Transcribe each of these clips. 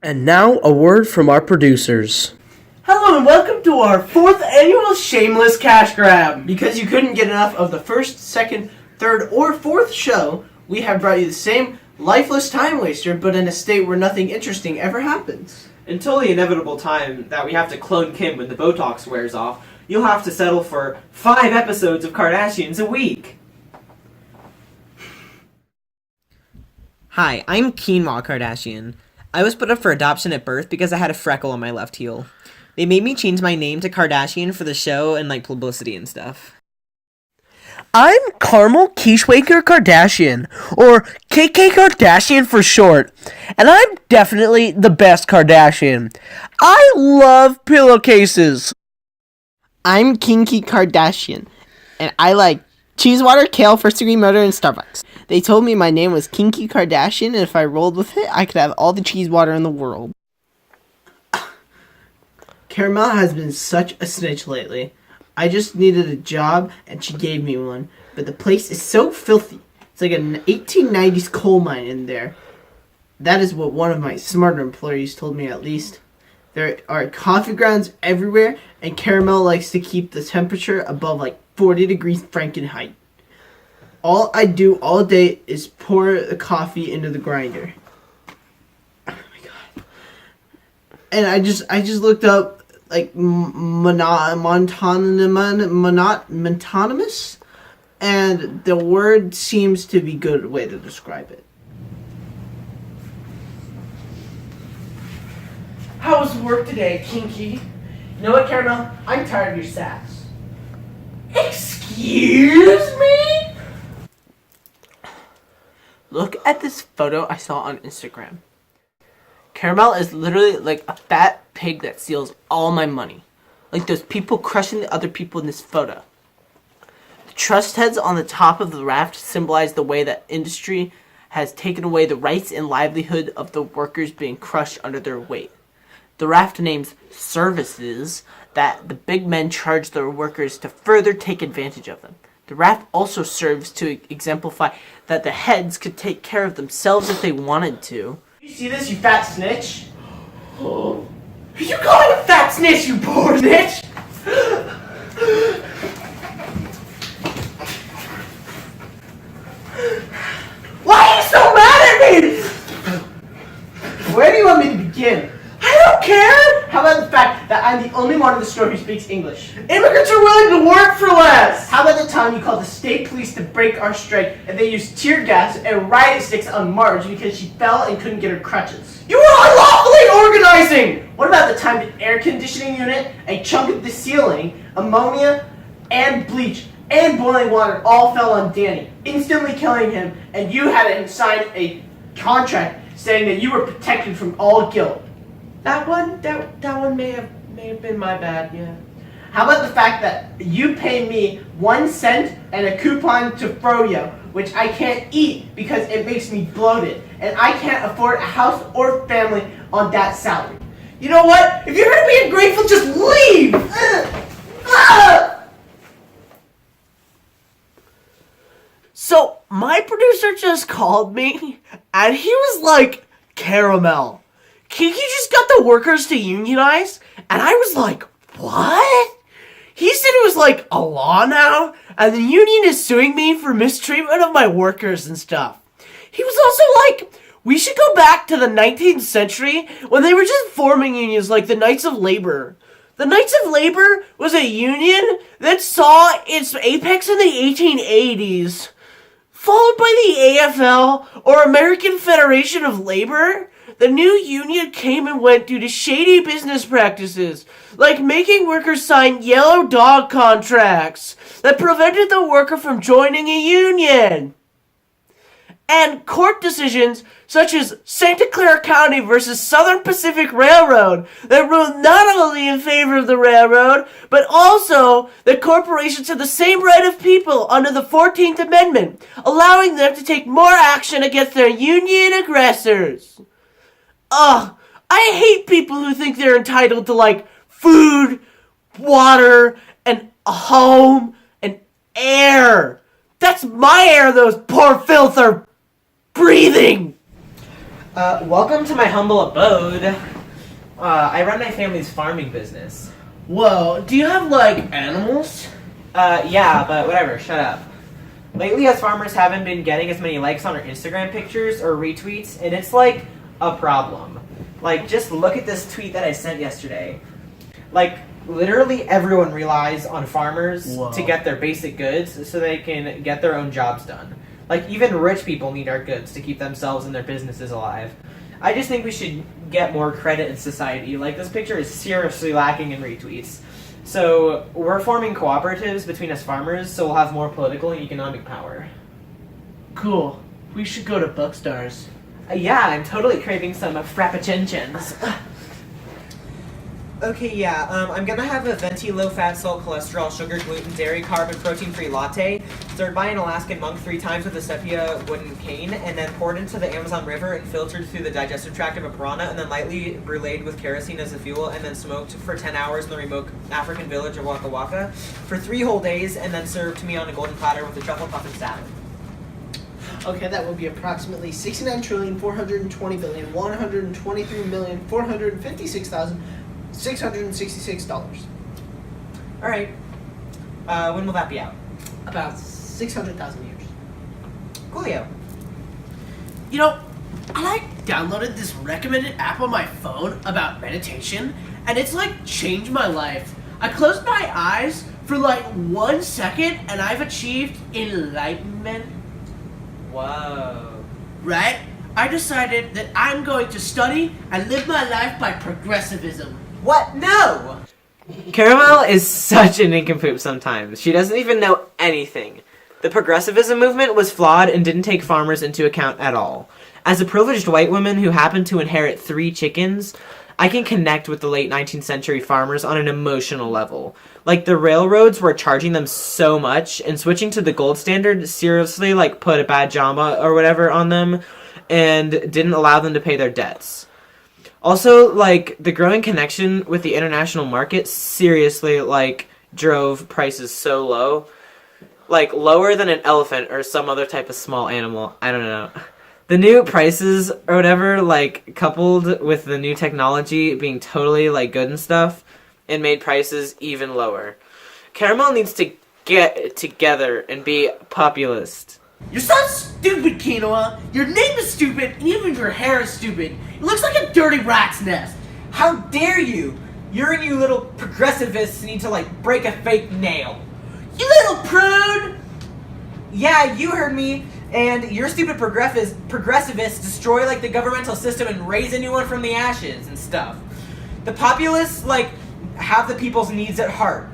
And now, a word from our producers. Hello and welcome to our 4th annual Shameless Cash Grab. Because you couldn't get enough of the first, second, third, or fourth show, we have brought you the same lifeless time waster, but in a state where nothing interesting ever happens. Until the inevitable time that we have to clone Kim when the Botox wears off, you'll have to settle for 5 episodes of Kardashians a week. Hi, I'm Quinoa Kardashian. I was put up for adoption at birth because I had a freckle on my left heel. They made me change my name to Kardashian for the show and publicity and stuff. I'm Caramel Quichewaker Kardashian, or KK Kardashian for short, and I'm definitely the best Kardashian. I love pillowcases. I'm Kinky Kardashian, and I like cheese water, kale, first degree murder, and Starbucks. They told me my name was Kinky Kardashian, and if I rolled with it, I could have all the cheese water in the world. Caramel has been such a snitch lately. I just needed a job, and she gave me one. But the place is so filthy. It's like an 1890s coal mine in there. That is what one of my smarter employees told me, at least. There are coffee grounds everywhere, and Caramel likes to keep the temperature above 40 degrees Fahrenheit. All I do all day is pour the coffee into the grinder. Oh my god. And I just looked up monotonymous, and the word seems to be a good way to describe it. How was work today, Kinky? You know what, Caramel? I'm tired of your sass. Excuse me? Look at this photo I saw on Instagram. Caramel is literally like a fat pig that steals all my money. Like those people crushing the other people in this photo. The trust heads on the top of the raft symbolize the way that industry has taken away the rights and livelihood of the workers being crushed under their weight. The raft names services that the big men charge their workers to further take advantage of them. The raft also serves to exemplify that the heads could take care of themselves if they wanted to. You see this, you fat snitch? Oh. You calling a fat snitch, you poor snitch? Why are you so mad at me? Where do you want me to begin? I don't care! How about the fact that I'm the only one in the store who speaks English? Immigrants are willing to work for less! How about the time you called the state police to break our strike and they used tear gas and riot sticks on Marge because she fell and couldn't get her crutches? You were unlawfully organizing! What about the time the air conditioning unit, a chunk of the ceiling, ammonia, and bleach, and boiling water all fell on Danny, instantly killing him, and you had him sign a contract saying that you were protected from all guilt? That one may have been my bad, yeah. How about the fact that you pay me 1 cent and a coupon to Froyo, which I can't eat because it makes me bloated, and I can't afford a house or family on that salary. You know what? If you're gonna be ungrateful, just leave! So, my producer just called me, and he was like, Caramel, Kiki just got the workers to unionize, and I was like, what? He said it was a law now, and the union is suing me for mistreatment of my workers and stuff. He was also like, we should go back to the 19th century when they were just forming unions like the Knights of Labor. The Knights of Labor was a union that saw its apex in the 1880s, followed by the AFL, or American Federation of Labor. The new union came and went due to shady business practices, like making workers sign yellow dog contracts that prevented the worker from joining a union. And court decisions such as Santa Clara County versus Southern Pacific Railroad that ruled not only in favor of the railroad, but also that corporations have the same right of people under the 14th Amendment, allowing them to take more action against their union aggressors. Ugh, I hate people who think they're entitled to food, water, and a home, and air. That's my air those poor filth are breathing. Welcome to my humble abode. I run my family's farming business. Whoa, do you have, like, animals? Yeah, but whatever, shut up. Lately, us farmers haven't been getting as many likes on our Instagram pictures or retweets, and it's like a problem. Like, just look at this tweet that I sent yesterday. Like, literally everyone relies on farmers to get their basic goods so they can get their own jobs done. Like, even rich people need our goods to keep themselves and their businesses alive. I just think we should get more credit in society. Like, this picture is seriously lacking in retweets. So, we're forming cooperatives between us farmers so we'll have more political and economic power. Cool. We should go to Bookstars. Yeah, I'm totally craving some frappuccinos. Okay, yeah, I'm gonna have a venti low fat, salt, cholesterol, sugar, gluten, dairy, carb, and protein-free latte, served by an Alaskan monk 3 times with a sepia wooden cane, and then poured into the Amazon River and filtered through the digestive tract of a piranha, and then lightly bruleed with kerosene as a fuel, and then smoked for 10 hours in the remote African village of Waka Waka for 3 whole days, and then served to me on a golden platter with a truffle puffin salad. Okay, that will be approximately 69,420,123,456,666 Alright. When will that be out? about 600,000 years. Coolio. You know, I downloaded this recommended app on my phone about meditation, and it's like changed my life. I closed my eyes for like 1 second, and I've achieved enlightenment. Whoa. Right? I decided that I'm going to study and live my life by progressivism. What? No! Caramel is such an nincompoop sometimes. She doesn't even know anything. The progressivism movement was flawed and didn't take farmers into account at all. As a privileged white woman who happened to inherit 3 chickens, I can connect with the late 19th century farmers on an emotional level. Like, the railroads were charging them so much, and switching to the gold standard seriously, like, put a bad jama or whatever on them, and didn't allow them to pay their debts. Also, like, the growing connection with the international market seriously, like, drove prices so low. Like, lower than an elephant or some other type of small animal. I don't know. The new prices or whatever, like, coupled with the new technology being totally, like, good and stuff, it made prices even lower. Caramel needs to get together and be populist. You're so stupid, Quinoa. Your name is stupid, and even your hair is stupid. It looks like a dirty rat's nest. How dare you! You little progressivists need to, like, break a fake nail. You little prude! Yeah, you heard me. And your stupid progressivists destroy, like, the governmental system and raise a new one from the ashes and stuff. The populists, like, have the people's needs at heart.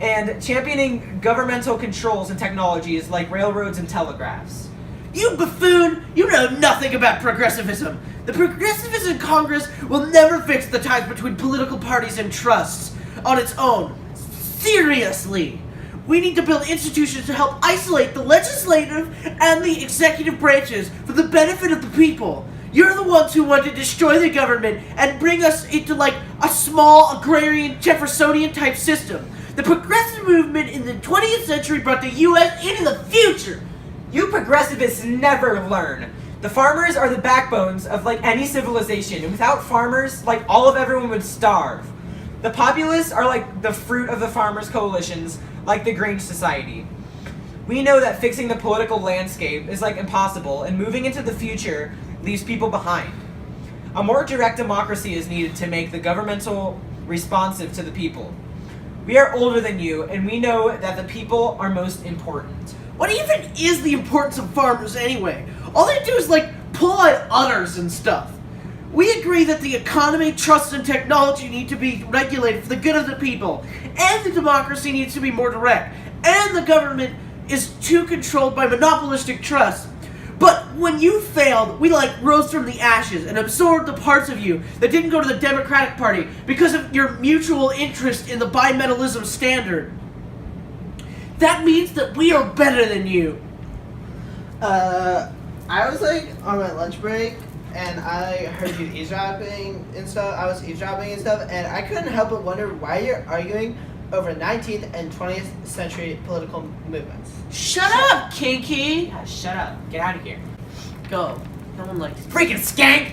And championing governmental controls and technologies like railroads and telegraphs. You buffoon! You know nothing about progressivism. The progressivists in Congress will never fix the ties between political parties and trusts on its own. Seriously! We need to build institutions to help isolate the legislative and the executive branches for the benefit of the people. You're the ones who want to destroy the government and bring us into, like, a small agrarian Jeffersonian type system. The progressive movement in the 20th century brought the U.S. into the future. You progressivists never learn. The farmers are the backbones of, like, any civilization, and without farmers, like, all of everyone would starve. The populists are like the fruit of the farmers' coalitions, like the Grange Society. We know that fixing the political landscape is, like, impossible, and moving into the future leaves people behind. A more direct democracy is needed to make the governmental responsive to the people. We are older than you, and we know that the people are most important. What even is the importance of farmers anyway? All they do is, like, pull out udders and stuff. We agree that the economy, trust, and technology need to be regulated for the good of the people, and the democracy needs to be more direct, and the government is too controlled by monopolistic trust. But when you failed, we, like, rose from the ashes and absorbed the parts of you that didn't go to the Democratic Party because of your mutual interest in the bimetallism standard. That means that we are better than you. I was like on my lunch break and I heard you eavesdropping and stuff. I was eavesdropping and stuff, and I couldn't help but wonder why you're arguing over 19th and 20th century political movements. Shut up, Kinky! Yeah, shut up. Get out of here. Go. No one likes you. Freaking skank!